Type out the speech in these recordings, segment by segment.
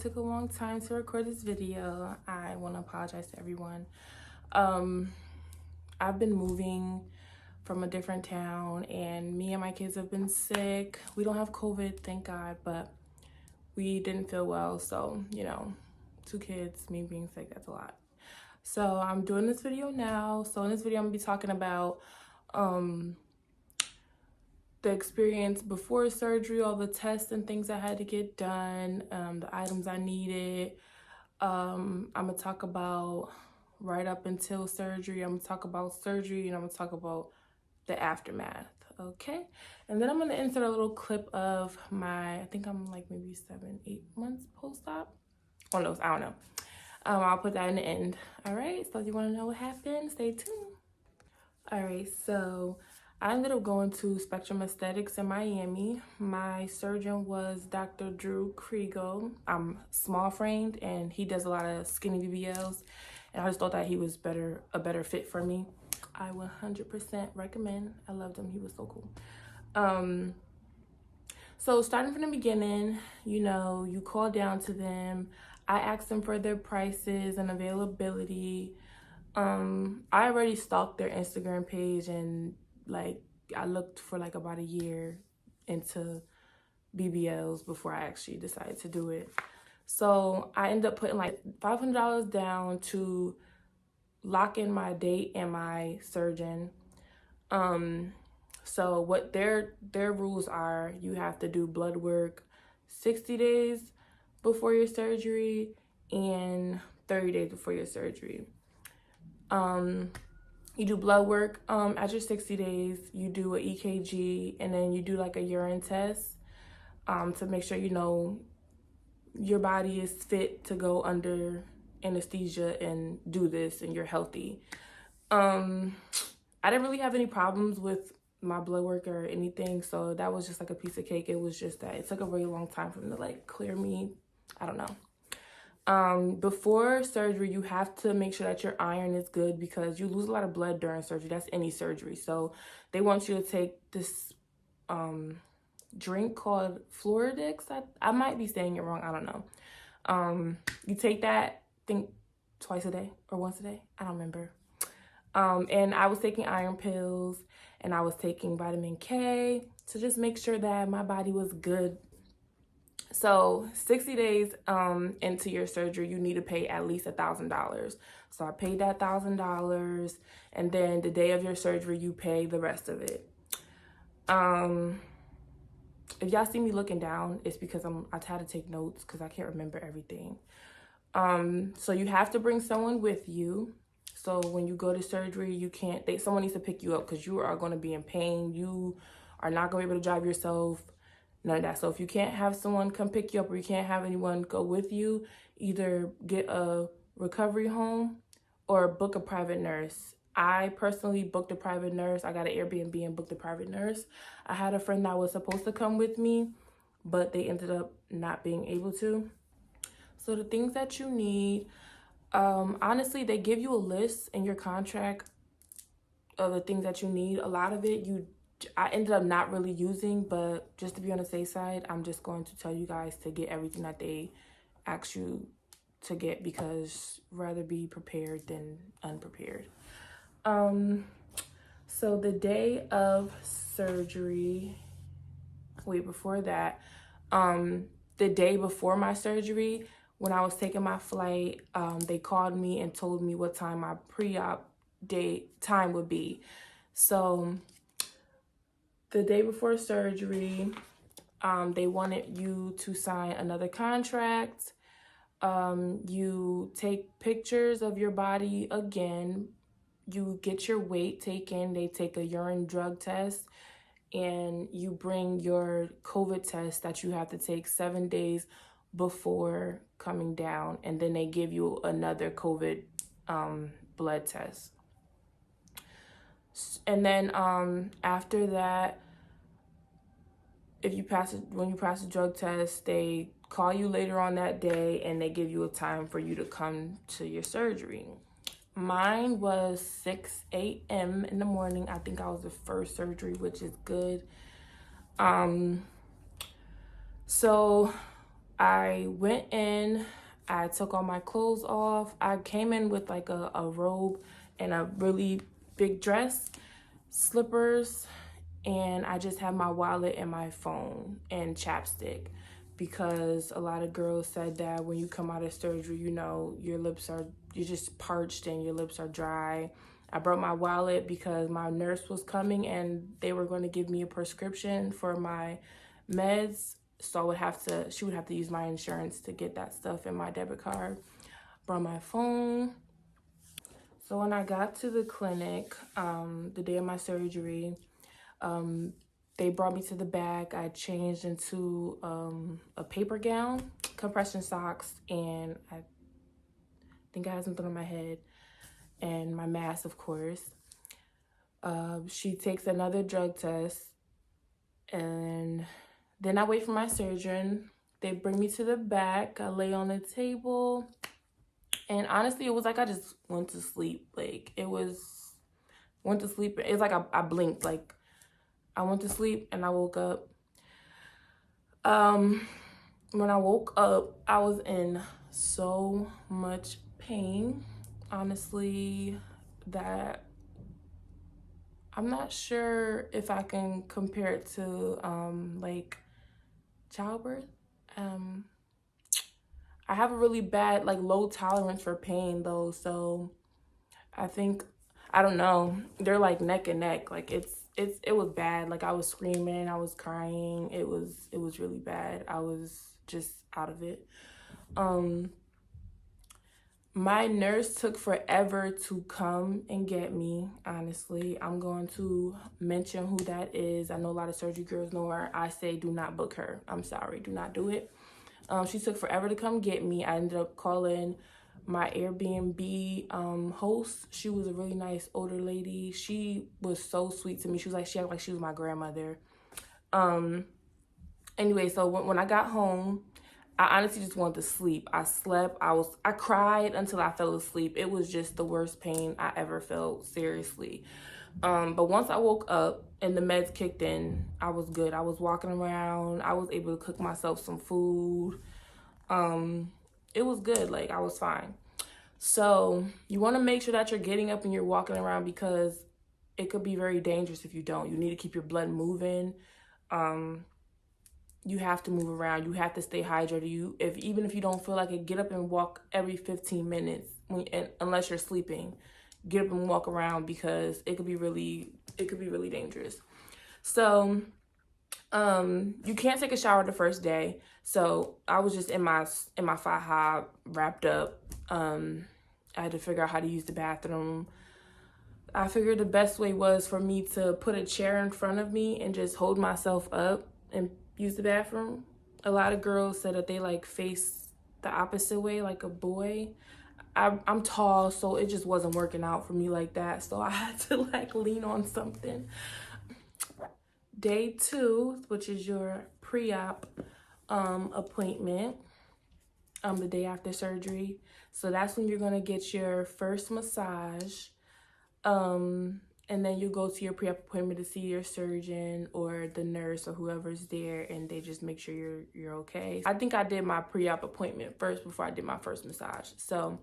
took a long time to record this video. I want to apologize to everyone. I've been moving from a different town and me and my kids have been sick. We don't have COVID, thank God, but we didn't feel well. So, you know, 2 kids, me being sick, that's a lot. So I'm doing this video now. So in this video, I'm gonna be talking about the experience before surgery, all the tests and things I had to get done, the items I needed. I'm gonna talk about right up until surgery. I'm gonna talk about surgery, and I'm gonna talk about the aftermath, okay? And then I'm gonna insert a little clip of my, I think I'm like maybe 7-8 months post-op. One of those, I don't know. I'll put that in the end. All right, so if you wanna know what happened, stay tuned. All right, so I ended up going to Spectrum Aesthetics in Miami. My surgeon was Dr. Kreegel. I'm small framed and he does a lot of skinny BBLs, and I just thought that he was a better fit for me. I 100% recommend. I loved him. He was so cool. So starting from the beginning, you know, you call down to them. I asked them for their prices and availability. I already stalked their Instagram page, and like I looked for like about a year into BBLs before I actually decided to do it. So I ended up putting like $500 down to lock in my date and my surgeon. So what their rules are, you have to do blood work 60 days before your surgery and 30 days before your surgery. You do blood work at your 60 days, you do an EKG, and then you do like a urine test to make sure, you know, your body is fit to go under anesthesia and do this and you're healthy. I didn't really have any problems with my blood work or anything, so that was just like a piece of cake. It was just that it took a really long time for them to like clear me. I don't know. Before surgery, you have to make sure that your iron is good because you lose a lot of blood during surgery. That's any surgery. So they want you to take this drink called Floridix. I might be saying it wrong. I don't know. You take that, I think twice a day or once a day. I don't remember. And I was taking iron pills and I was taking vitamin K to just make sure that my body was good. So 60 days into your surgery, you need to pay at least $1,000. So I paid that $1,000, and then the day of your surgery, you pay the rest of it. If y'all see me looking down, it's because I had to take notes because I can't remember everything. So you have to bring someone with you. So when you go to surgery, someone needs to pick you up because you are going to be in pain. You are not going to be able to drive yourself. None of that. So if you can't have someone come pick you up or you can't have anyone go with you, either get a recovery home or book a private nurse. I personally booked a private nurse. I got an Airbnb and booked a private nurse. I had a friend that was supposed to come with me, but they ended up not being able to. So the things that you need, honestly, they give you a list in your contract of the things that you need. A lot of it I ended up not really using, but just to be on the safe side, I'm just going to tell you guys to get everything that they ask you to get because rather be prepared than unprepared. So the day of surgery, before that, the day before my surgery, when I was taking my flight, they called me and told me what time my pre-op time would be. So the day before surgery, they wanted you to sign another contract. You take pictures of your body again. You get your weight taken. They take a urine drug test. And you bring your COVID test that you have to take 7 days before coming down. And then they give you another COVID blood test. And then after that, when you pass the drug test, they call you later on that day and they give you a time for you to come to your surgery. Mine was 6 a.m. in the morning. I think I was the first surgery, which is good. So I went in, I took all my clothes off. I came in with like a robe and a really big dress, slippers, and I just had my wallet and my phone and chapstick, because a lot of girls said that when you come out of surgery, you know, you're just parched and your lips are dry. I brought my wallet because my nurse was coming and they were going to give me a prescription for my meds. So she would have to use my insurance to get that stuff in my debit card. Brought my phone. So when I got to the clinic, the day of my surgery, they brought me to the back. I changed into a paper gown, compression socks, and I think I had something on my head, and my mask, of course. She takes another drug test, and then I wait for my surgeon. They bring me to the back. I lay on the table, and honestly, it was like I just went to sleep. Like, went to sleep. It's like I blinked. Like, I went to sleep and I woke up. When I woke up, I was in so much pain, honestly, that I'm not sure if I can compare it to like childbirth. Um, I have a really bad, like, low tolerance for pain though, so I think, I don't know, they're like neck and neck. Like, it was bad. Like, I was screaming, I was crying. It was really bad. I was just out of it. My nurse took forever to come and get me, honestly. I'm going to mention who that is. I know a lot of surgery girls know her. I say do not book her. I'm sorry, do not do it. She took forever to come get me. I ended up calling my Airbnb host. She was a really nice older lady. She was so sweet to me. She acted like she was my grandmother. Anyway, so when I got home, I honestly just wanted to sleep. I slept. I cried until I fell asleep. It was just the worst pain I ever felt, seriously. But once I woke up and the meds kicked in, I was good. I was walking around. I was able to cook myself some food. It was good. Like, I was fine. So you want to make sure that you're getting up and you're walking around, because it could be very dangerous if you don't. You need to keep your blood moving. You have to move around. You have to stay hydrated. Even if you don't feel like it, get up and walk every 15 minutes. Unless you're sleeping, get up and walk around, because it could be really dangerous. So, you can't take a shower the first day. So I was just in my faja, wrapped up. I had to figure out how to use the bathroom. I figured the best way was for me to put a chair in front of me and just hold myself up and use the bathroom. A lot of girls said that they like face the opposite way, like a boy. I'm tall, so it just wasn't working out for me like that. So I had to like lean on something. Day 2, which is your pre-op appointment, the day after surgery. So that's when you're gonna get your first massage. And then you go to your pre-op appointment to see your surgeon or the nurse or whoever's there, and they just make sure you're okay. I think I did my pre-op appointment first before I did my first massage. So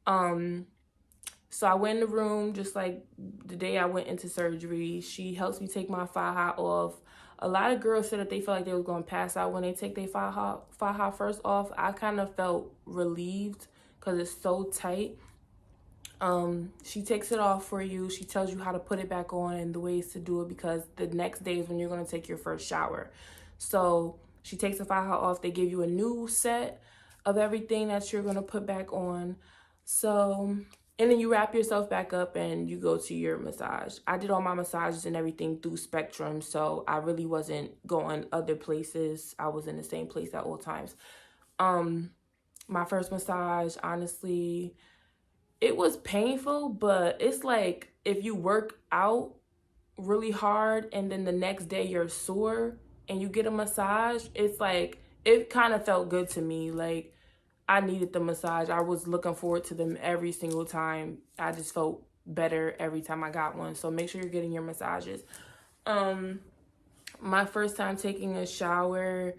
I went in the room just like the day I went into surgery. She helps me take my faja off. A lot of girls said that they felt like they was going to pass out when they take their faja first off. I kind of felt relieved because it's so tight. She takes it off for you. She tells you how to put it back on and the ways to do it, because the next day is when you're going to take your first shower. So she takes the faja off. They give you a new set of everything that you're going to put back on. So, and then you wrap yourself back up and you go to your massage. I did all my massages and everything through Spectrum, so I really wasn't going other places. I was in the same place at all times. My first massage, honestly, it was painful, but it's like if you work out really hard and then the next day you're sore and you get a massage, it's like, it kind of felt good to me. Like, I needed the massage. I was looking forward to them every single time. I just felt better every time I got one. So make sure you're getting your massages. My first time taking a shower,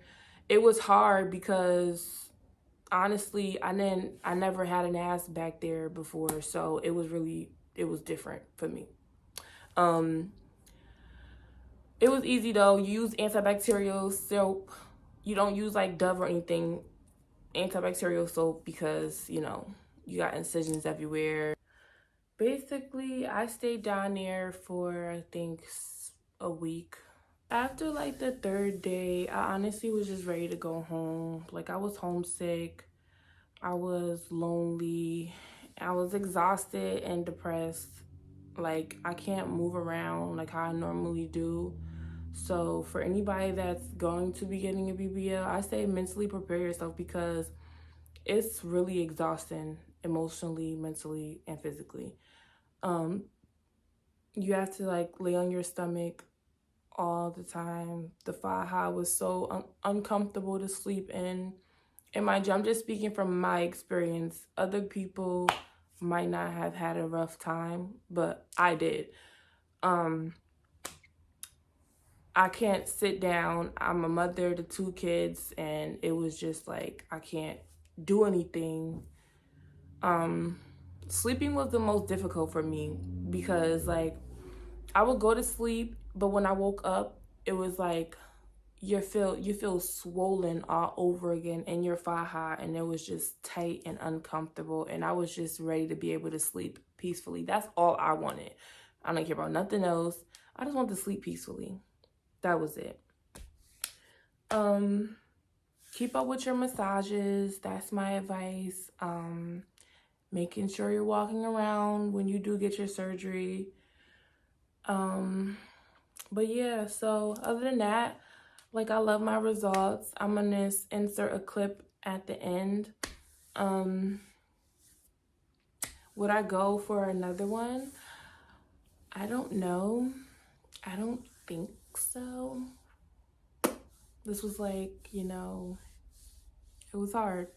it was hard because honestly, I never had an ass back there before, so it was different for me. It was easy though. You use antibacterial soap. You don't use like Dove or anything. Antibacterial soap because, you know, you got incisions everywhere. Basically, I stayed down there for I think a week. After like the third day, I honestly was just ready to go home. Like I was homesick. I was lonely. I was exhausted and depressed. Like I can't move around like how I normally do. So for anybody that's going to be getting a BBL, I say mentally prepare yourself because it's really exhausting emotionally, mentally, and physically. Um, you have to like lay on your stomach all the time. The faja was so uncomfortable to sleep in. And mind you, I'm just speaking from my experience. Other people might not have had a rough time, but I did. I can't sit down. I'm a mother to 2 kids, and it was just like I can't do anything. Sleeping was the most difficult for me because like I would go to sleep, but when I woke up, it was like you feel swollen all over again in your faja, and it was just tight and uncomfortable, and I was just ready to be able to sleep peacefully. That's all I wanted. I don't care about nothing else. I just wanted to sleep peacefully. That was it. Keep up with your massages. That's my advice. Making sure you're walking around when you do get your surgery. But yeah, so other than that, like I love my results. I'm gonna insert a clip at the end. Would I go for another one? I don't know. I don't think so. This was like, you know, it was hard.